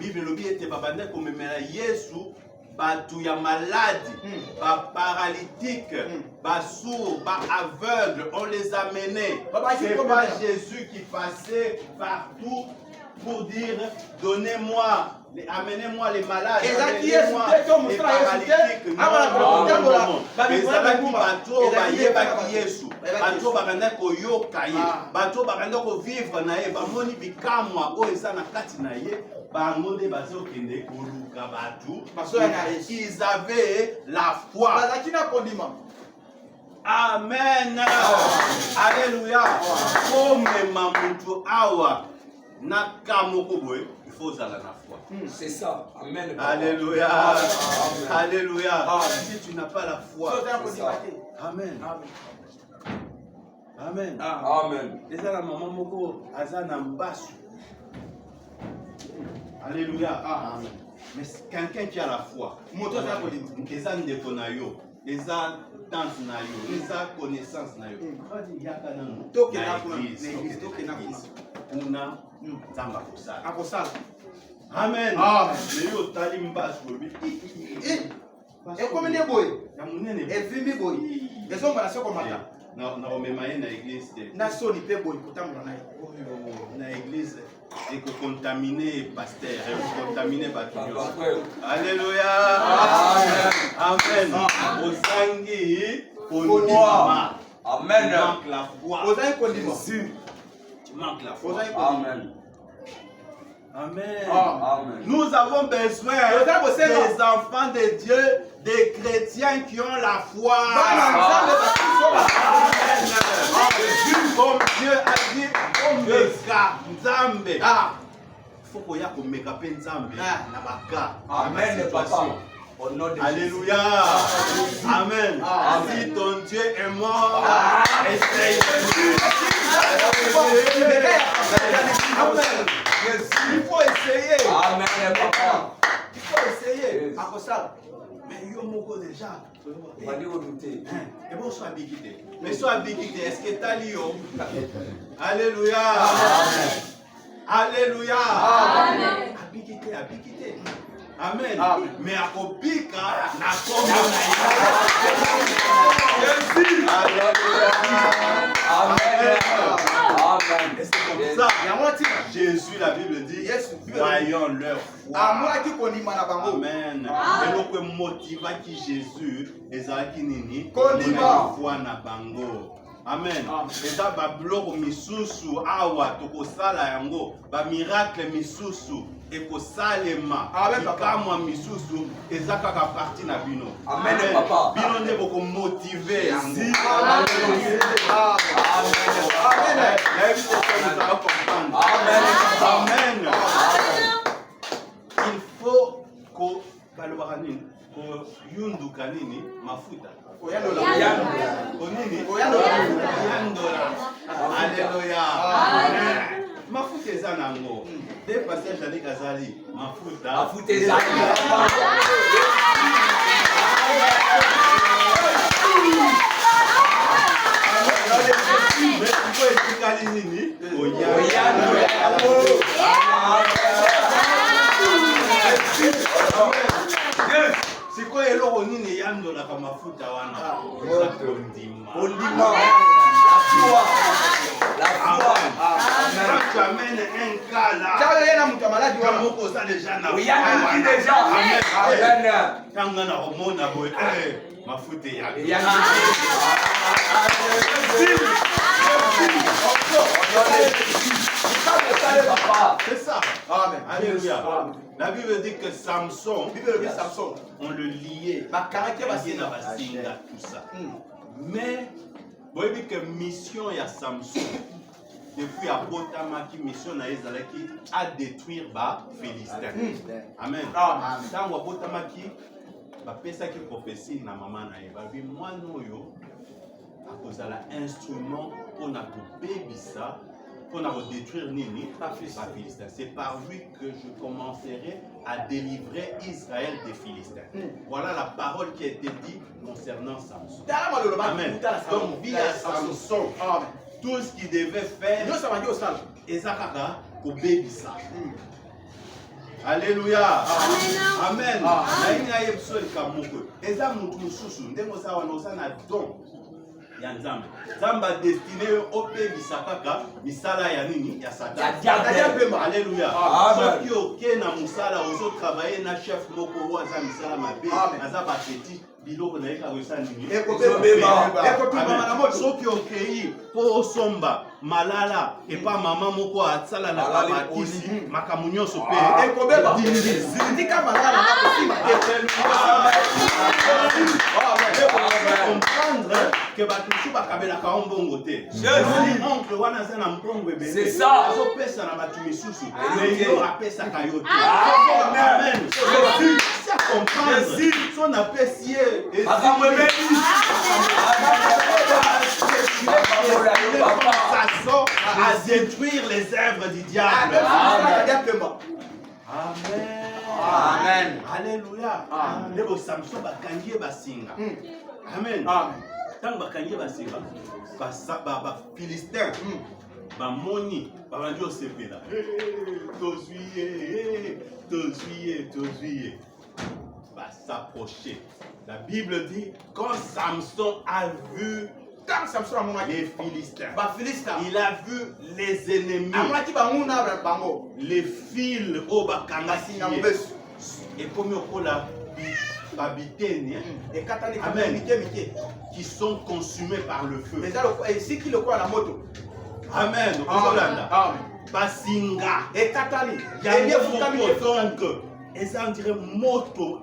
Bible lobi ete babanda komemela Yesu. Batou ya malade, ba paralytique, ba sourd, ba aveugle, on les a menés. C'est pas Jésus qui passait partout pour dire donnez-moi, amenez-moi les malades, amenez-moi les paralytiques. Non. Ezalaki bato bayebaki Yesu, bato bakanda koyoka ye, bato bakanda ko vivre na ye, bamoni bikamwa oyo eza na kati na ye. Ils avaient la foi. Amen. Alléluia. Comme Mamutu Awa il faut aller la foi. C'est ça. Amen. Alléluia. Alléluia. Si tu n'as pas la foi, Amen. Amen. Amen. Déjà la maman moko azana mbasu. Alléluia. Amen. Mais quelqu'un qui a la foi, les ânes de Konayo, les ânes tante nayo, les ânes connaissance nayo. Il y a una zamba kosala. Amen. Mais yo tali mbasu. Et comme il est beau, et vimi beau, les hommes à la seconde matin. Na omemaye na église na soni pe boy kutambula naye na église et que contaminer pasteur et contaminer batunyo. Alléluia. Amen. Osangi kondima. Amen. Tu manques la foi. Osangi kondima. Tu manques la foi. Amen. Amen. Amen. Nous avons besoin des enfants de Dieu, des chrétiens qui ont la foi. Amen. Comme Dieu a dit, Omega Nzambe. Il faut qu'on y ait Omega Nzambe. Amen, papa. Alléluia. Amen. Si ton Dieu est mort, essaye de lui. Il faut essayer. Amen, papa. Il faut essayer. Mais il y a beaucoup déjà. On va dire au douter. Et bon, soit habité. Mais soit habité, est-ce que tu as lu? Alléluia. Alléluia. Habité, habité. Amen. Mais à Kopika, na Amen. Amen. Et c'est comme ça. Jésus, la Bible dit, voyons leur foi. Amen. Et donc, motiva qui Jésus, ezalaki nini? Foi na bango. Amen. Eza ba bloko misusu awa tokosala yango, ba miracle misusu ekosalema. Kamwa misusu eza kaka parti na bino. Amen, papa. Bino nde boko motiver yango. Amen. Il faut que balobaka nini? Ko yunduka nini? Mafuta. Alléluia. Mafuta eza nango. Des passages avec Azali. Mafuta eza. Mais il faut expliquer nini? Siko eloko nini yandolaka mafuta wana? Ondima. La foi. Quand tu amènes un cas là, tu as déjà na foi. Amen. Quand na romona boy, mafuta ya. C'est ça. Amen. Alléluia. La Bible dit que Samson, on le liait. Tout ça. Mais, vous voyez que mission il y a Samson. Depuis à Botamaki, mission à détruire les Philistins. Amen. Dans Botamaki, pesa qui prophétie na maman na eba bi mwana oyo akozala instrument pour na kobebisa pour na détruire nini la Philistins. C'est par lui que je commencerai à délivrer Israël des Philistins. Voilà la parole qui a été dite concernant Samson. Amen. Donc via Samson, tout ce qu'il devait faire, ezakaka kobebisa. Alléluia. Amen. Nainga yebso likamoko. Eza mutu mususu ndemo sawa no sana don ya Nzambe. Nzamba destiné obebisa kaka misala ya nini ya Satan. Alléluia. Soki oke na musala ozo travailler na chef moko wa za misala mabe, aza ba petit biloko na yeka wesa nini. Soki okei po osomba malala et pas maman moko atsala na kamatisi makamunyo sope ekobeba ndika malala na kosima. Comprendre que batusu bakabelaka mbongo te. Oncle wana za na mbongo ebele. C'est ça. Azopesa na batu misusu. Mais yo apesaka yo te. Amen. Ça comprendre. Son apesi et ça sort à détruire les œuvres du diable. Amen. Amen. Alléluia. Lebo Samson bakangie basinga. Amen. Tant bakangie basinga. Ba Philistin. Ba moni, ba banjo sepela. Tozuye. Va s'approcher. La Bible dit quand Samson a vu les Philistins, il a vu les ennemis, les fils au bakangasi et comme la babitene, amen, qui sont consumés par le feu. Amen. Basinga et katani. Donc, et ça on dirait moto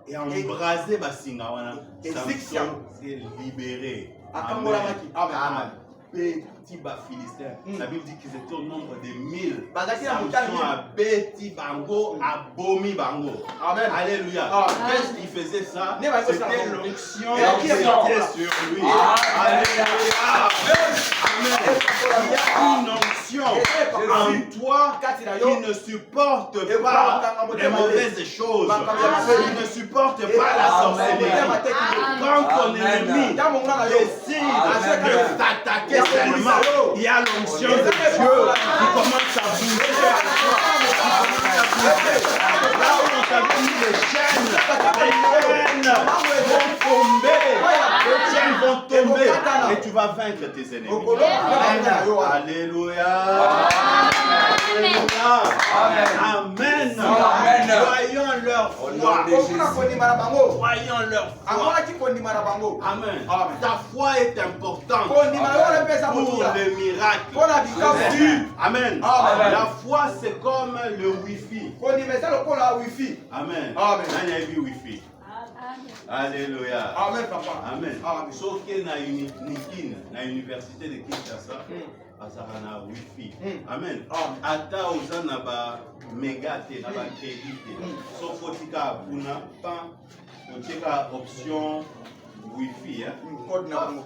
et embrasé basinga wana. Samson s'est libéré. Amen. Petit bas Philistin. La Bible dit qu'ils étaient au nombre de 1000. Samson a bêti bango, a bomi bango. Amen. Alléluia. Qu'est-ce qui faisait ça? C'était l'onction qui était sur lui. Alléluia. Amen. Il y a une onction en toi qui ne supporte pas les mauvaises choses. Qui ne supporte pas la sorcellerie. Quand ton ennemi décide de t'attaquer seulement, il y a l'onction de Dieu qui commence à bouger à toi. Là où on t'a mis les chaînes vont tomber et tu vas vaincre tes ennemis. Alléluia. Amen. Voyons leur foi. Voyons leur foi. Amen. Ta foi est importante pour le miracle. Amen. La foi c'est comme le wifi. Amen. Wifi. Alléluia. Amen, papa. Amen. Sauf que na université de Kinshasa, azara na wifi. Amen. Ata ozana ba megate na ba crédit. Sauf fotika kuna pa otika option wifi code na bango.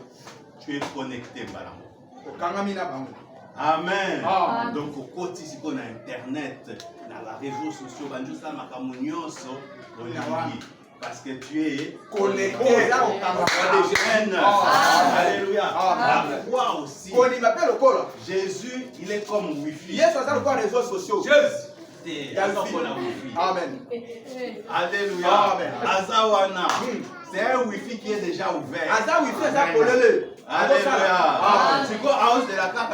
Tu es connecté balango. Okangamina bango. Amen. Donc au quotidien on a internet, dans les réseaux sociaux, banjo ça makambo nyonso olingi. Parce que tu es connecté Alléluia. La foi aussi. Jésus, il est comme Wi-Fi. Réseaux sociaux. Amen. Alléluia. Azawana. C'est un Wi-Fi qui est déjà ouvert. Alléluia. Tu vois, à hausse de la carte,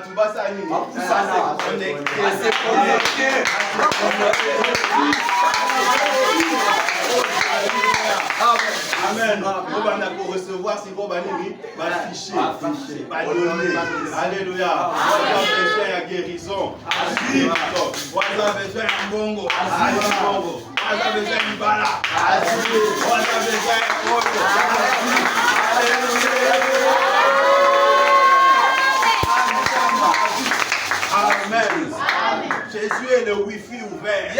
tu vas ça c'est connecté. Amen. On va recevoir si vous avez fichier. Alléluia. On a besoin de guérison. On a besoin de bongo. On a besoin de bala. On a besoin de Amen. Jésus est le Wi-Fi ouvert. Et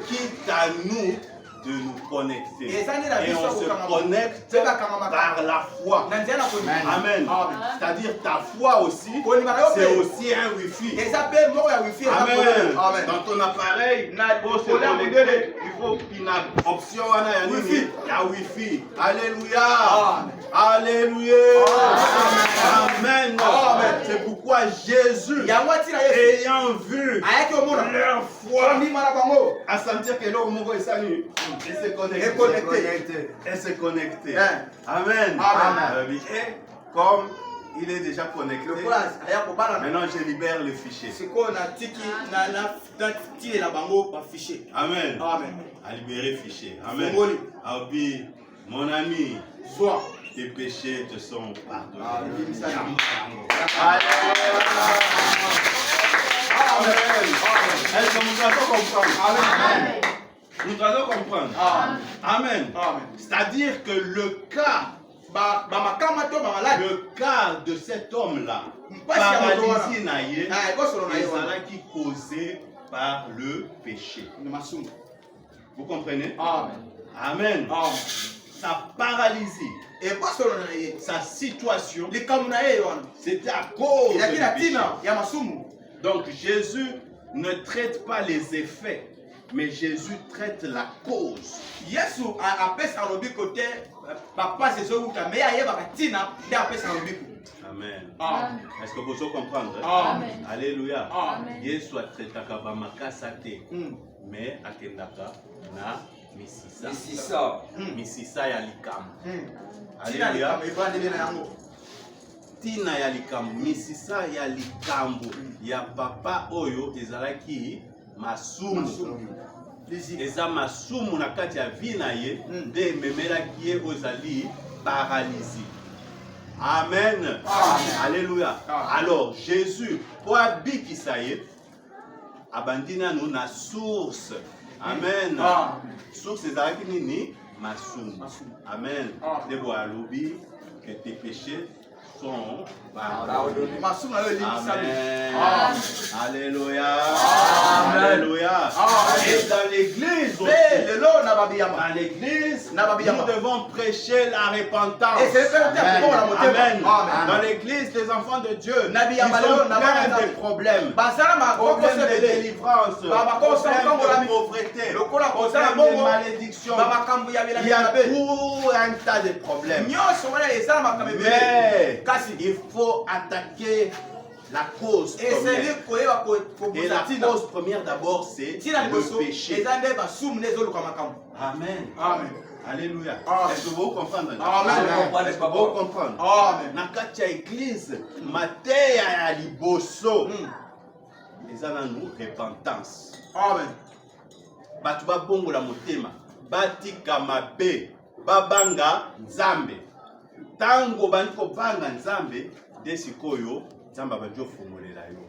quitte à nous de nous connecter. Et on se connecte par la foi. Amen. C'est-à-dire ta foi aussi, c'est aussi un Wi-Fi. Amen. Dans ton appareil, pour se connecter, il faut une option il y a Wi-Fi. Alléluia. Alléluia. Amen. C'est pourquoi Jésus, ayant vu leur foi, à sentir que l'homme est salut, et se connecter. Amen. Et comme il est déjà connecté, maintenant je libère le fichier. Amen. À libérer le fichier. Amen. Abi, mon ami, tes péchés te sont pardonnés. Amen. Est-ce que vous pouvez comprendre? Amen. Nous allons comprendre. Amen. C'est-à-dire que le cas de cet homme-là, paralysé naïe, qui causé par le péché. Vous comprenez? Amen. Sa paralysie et sa situation, c'était à cause du péché. Donc Jésus ne traite pas les effets, mais Jésus traite la cause. Amen. Est-ce que vous comprenez? Alléluia. Jésus a traité Kabamakasate, mais Akendaka na Misisa ya likam. Alléluia. Tina ya likam, Misisa ya likambo ya papa oyo ezalaki masumu. Eza masumu na kati ya vie na ye nde memelaki ye ozali paralysie. Amen. Alléluia. Alors Jésus pour abikisa ye abandina nous na source. Amen. Source ezalaki nini? Masumu. Amen. Debo alobi que tes péchés sont pardonnés. Amen. Alléluia. Alléluia. Et dans l'église aussi, dans l'église, nous devons prêcher la repentance. Amen. Dans l'église, les enfants de Dieu, ils ont plein de problèmes. Problèmes de délivrance, problèmes de pauvreté, problèmes de malédiction. Il y a tout un tas de problèmes. Mais il faut attaquer la cause première. Et la cause première d'abord, c'est le péché. Amen. Alléluia. Est-ce que vous comprenez? Est-ce que vous comprenez? Dans l'église, Matéa ya liboso, ils ont nous repentance. Amen. Batu ba bongo la motema, batika mabe, babanga nzambe. Tango baniko banga nzambe, desikoyo nzamba bajo fungolela yo.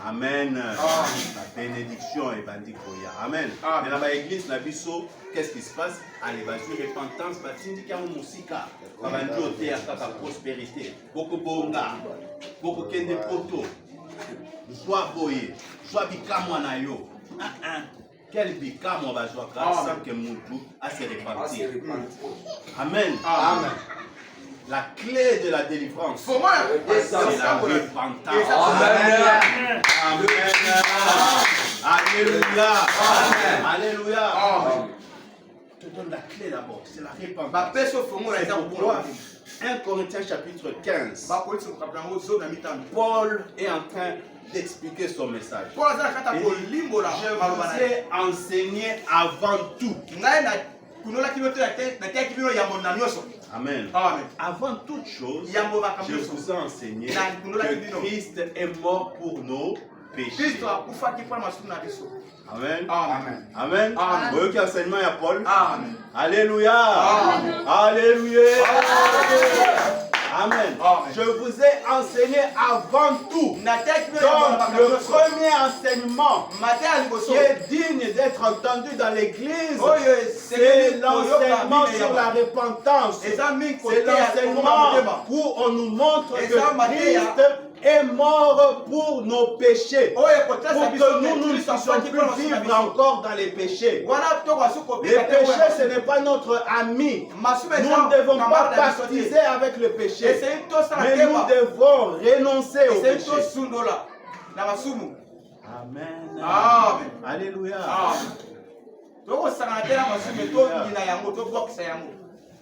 Amen. La bénédiction est bandikoya. Amen. Mais dans l'église na biso, qu'est-ce qui se passe? Allez, bajo repentance, batindika mo musika, babanjo te akaka prospérité. Boko bonga, boko kende poto. Soit boye, soit bikamwa na yo. Quel bikamwa bazwaka sans que mutu a se repentir. Amen. Amen. La clé de la délivrance, c'est la repentance. Amen. Alléluia. Alléluia. Je te donne la clé d'abord, c'est la repentance. 1 Corinthiens chapitre 15. Paul est en train d'expliquer son message. Je vous ai enseigné avant tout. Amen. Avant toute chose, je vous ai enseigné que Christ est mort pour nos péchés. Amen. Amen. Amen. Vous voyez qu'il y a enseignement à Paul? Amen. Alléluia. Alléluia. Amen. Je vous ai enseigné avant tout. Donc, le premier enseignement qui est digne d'être entendu dans l'église, c'est l'enseignement sur la repentance. C'est l'enseignement où on nous montre que Christ est mort pour nos péchés. Pour que nous ne puissions plus vivre encore dans les péchés. Les péchés, ce n'est pas notre ami. Nous ne devons pas baptiser avec le péché. Mais nous devons renoncer au péché. Amen. Alléluia.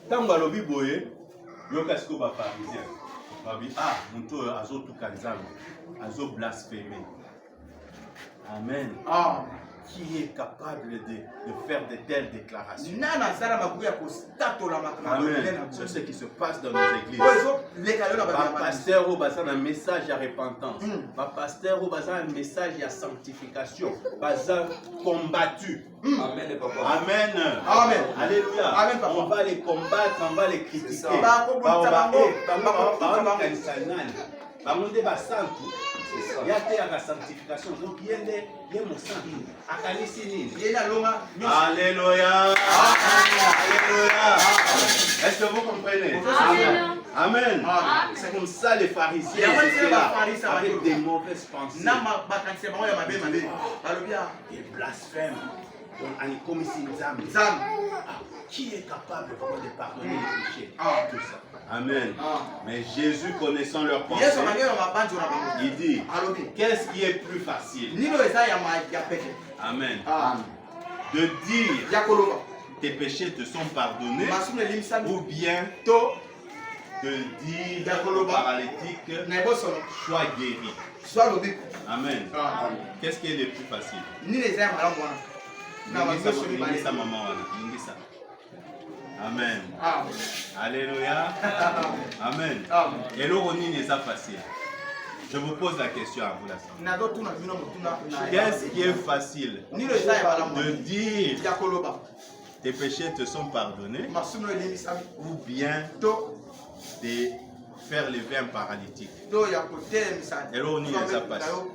Tant que l'objet boye, il y a ce qu'on va pariser. Muto azo tukanzango, azo blasphémer. Amen. Qui est capable de faire de telles déclarations? Amen. C'est ce qui se passe dans nos églises. Le pasteur au bazar un message à repentance. Le pasteur au bazar un message à sanctification. Bazar combattu. Amen. Amen. Amen. Alléluia. Amen. On va les combattre, on va les critiquer. Il y a la sanctification. Donc il y a mon sang. Alléluia. Alléluia. Est-ce que vous comprenez? Amen. C'est comme ça les pharisiens étaient là avec des mauvaises pensées. Des blasphèmes. Donc, qui est capable vraiment de pardonner les péchés? Tout ça. Amen. Mais Jésus, connaissant leurs pensées, il dit, qu'est-ce qui est plus facile? Amen. De dire tes péchés te sont pardonnés, ou bien de dire au paralytique, sois guéri. Amen. Qu'est-ce qui est le plus facile? Amen. Alléluia. Amen. Et l'oronine n'est pas facile. Je vous pose la question à vous là. Qu'est-ce qui est facile? De dire tes péchés te sont pardonnés, ou bien de faire lever un paralytique? Et l'oronine n'est pas facile.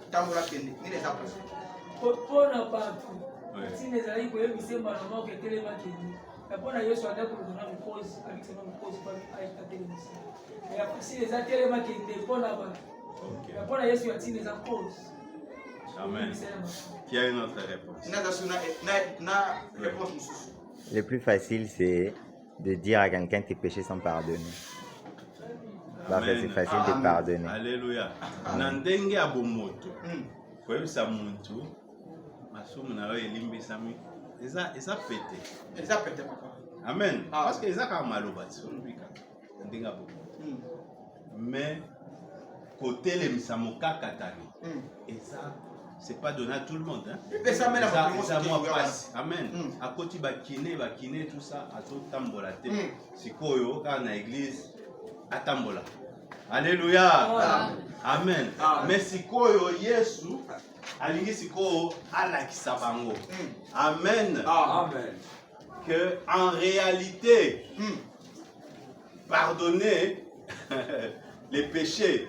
Amen. Qui a une autre réponse? Le plus facile, c'est de dire à quelqu'un que tes péchés sont pardonnés. C'est facile de pardonner. Alléluia. Nandenge abomoto. Kwebisa muntu. Masumu na yo elimbisami. Eza pété. Amen. Parce que eza ka maloba tsonbika. Ndenga bo. Mais côté les misamoka katani. Eza c'est pas donné à tout le monde, hein. Amen. À côté bakine tout ça, à tout tambola te. Sikoyo quand na église atambola. Alléluia. Amen. Mais sikoyo Yesu alingi sikoyo alakisa bango. Amen. Amen. Que en réalité pardonner les péchés,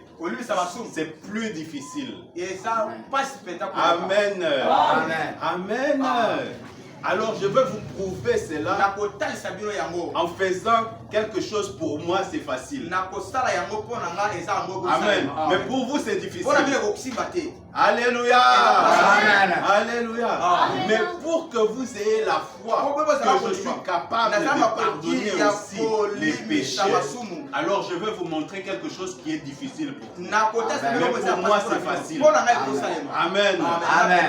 c'est plus difficile. Amen. Amen. Alors je veux vous prouver cela en faisant quelque chose pour moi, c'est facile. Amen. Mais pour vous, c'est difficile. Alléluia. Alléluia. Mais pour que vous ayez la foi que je suis capable de pardonner aussi les péchés, alors je veux vous montrer quelque chose qui est difficile pour vous. Mais pour moi, c'est facile. Amen.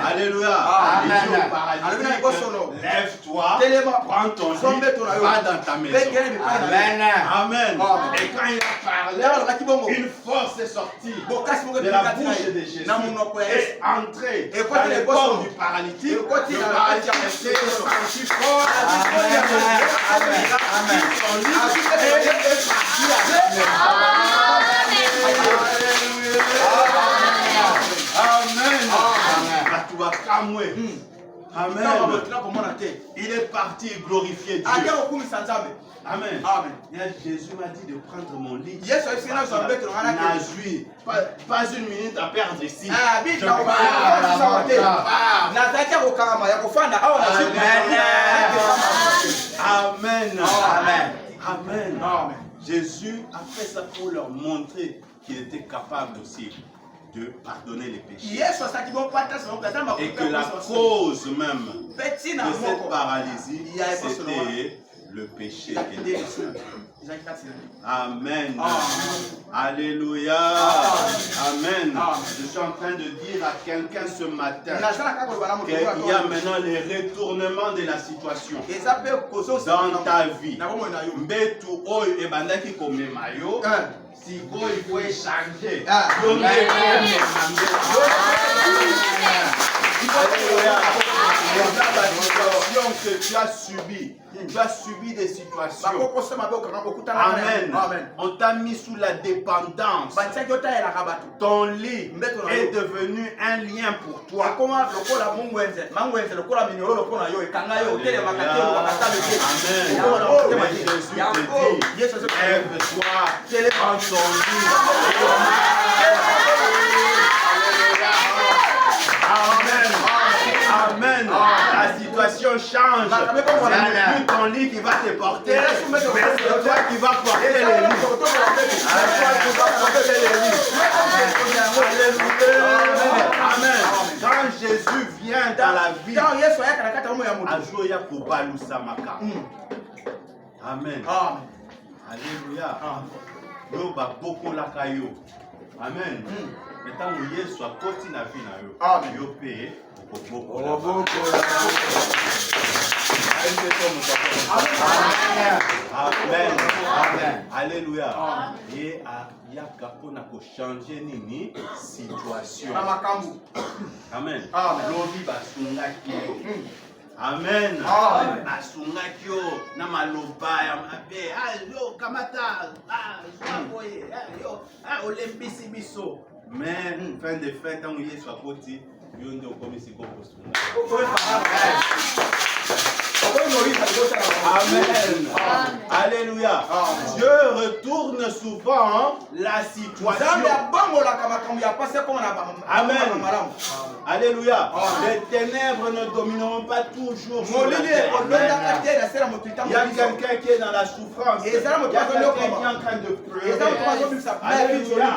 Alléluia. Lève-toi, prends ton lit, va dans ta maison. Amen. Et quand il a parlé, une force est sortie de la bouche de Jésus et entrée dans le corps du paralytique. Le paralytique est sorti fort. Amen. Il est parti glorifier Dieu. Amen. Jésus m'a dit de prendre mon lit. Pas une minute à perdre ici. Amen. Jésus a fait ça pour leur montrer qu'il était capable aussi de pardonner les péchés. Et que la cause même de cette paralysie, c'était le péché. Amen. Alléluia. Amen. Je suis en train de dire à quelqu'un ce matin qu'il y a maintenant le retournement de la situation dans ta vie. Mbetu oyo ebandaki komema yo. Si il faut échanger. Que tu as subi. Tu as subi des situations. Amen. On t'a mis sous la dépendance. Ton lit est devenu un lien pour toi. Amen. Jésus te dit, lève-toi, prends ton lit. Amen. La situation change. Ce n'est plus ton lit qui va te porter, mais c'est toi qui vas porter les lits. Amen. Quand Jésus vient dans la vie, Amen. Alléluia. Yo ba boko la kayo. Amen. Maintenant où Yesu a koti na vie na yo. Amen. Yo pe boko. Amen. Amen. Alléluia. Et il y a capona ko changer nini situation. Amen. Lobi ba sunga ki. Amen. Asungaki yo na maloba ya mabe. Yo kamata. Boye. Yo olembisi biso. Mais fin de fin tant Yesu akoti yo ndio komisi ko kosunga. Amen. Alléluia. Dieu retourne souvent la situation. Amen. Alléluia. Les ténèbres ne domineront pas toujours sur la terre. Il y a quelqu'un qui est dans la souffrance. Il y a quelqu'un qui est en train de pleurer. Alléluia.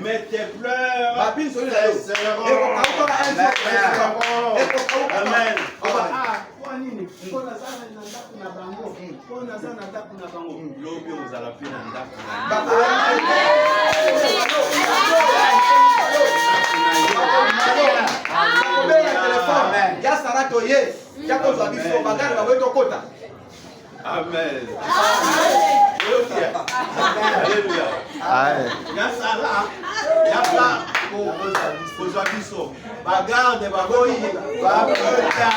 Mais tes pleurs cesseront. Amen. Lobi ozala pe na ndako. Amen. Alléluia. Yasala. Yasala. Kozwa biso. Bagarde baboyi. Babota.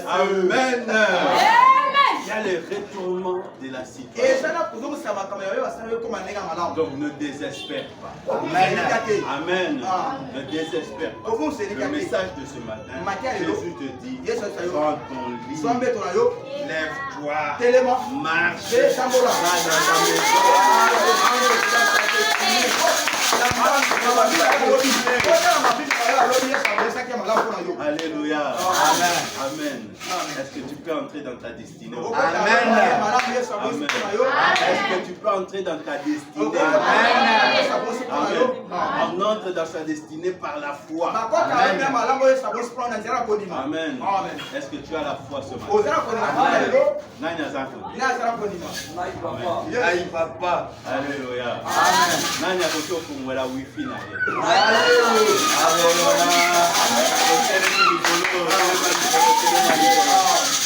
Amen. Il y a le retournement de la situation. Donc ne désespère pas. Amen. Ne désespère pas. Le message de ce matin, Jésus te dit, prends ton lit, lève-toi, marche, va dans ta Alléluia. Amen. Est-ce que tu peux entrer dans ta destinée? Amen. Est-ce que tu peux entrer dans ta destinée? Amen. On entre dans sa destinée par la foi. Amen. Est-ce que tu as la foi ce matin? Amen. Papa. Alléluia. Amen. Alléluia.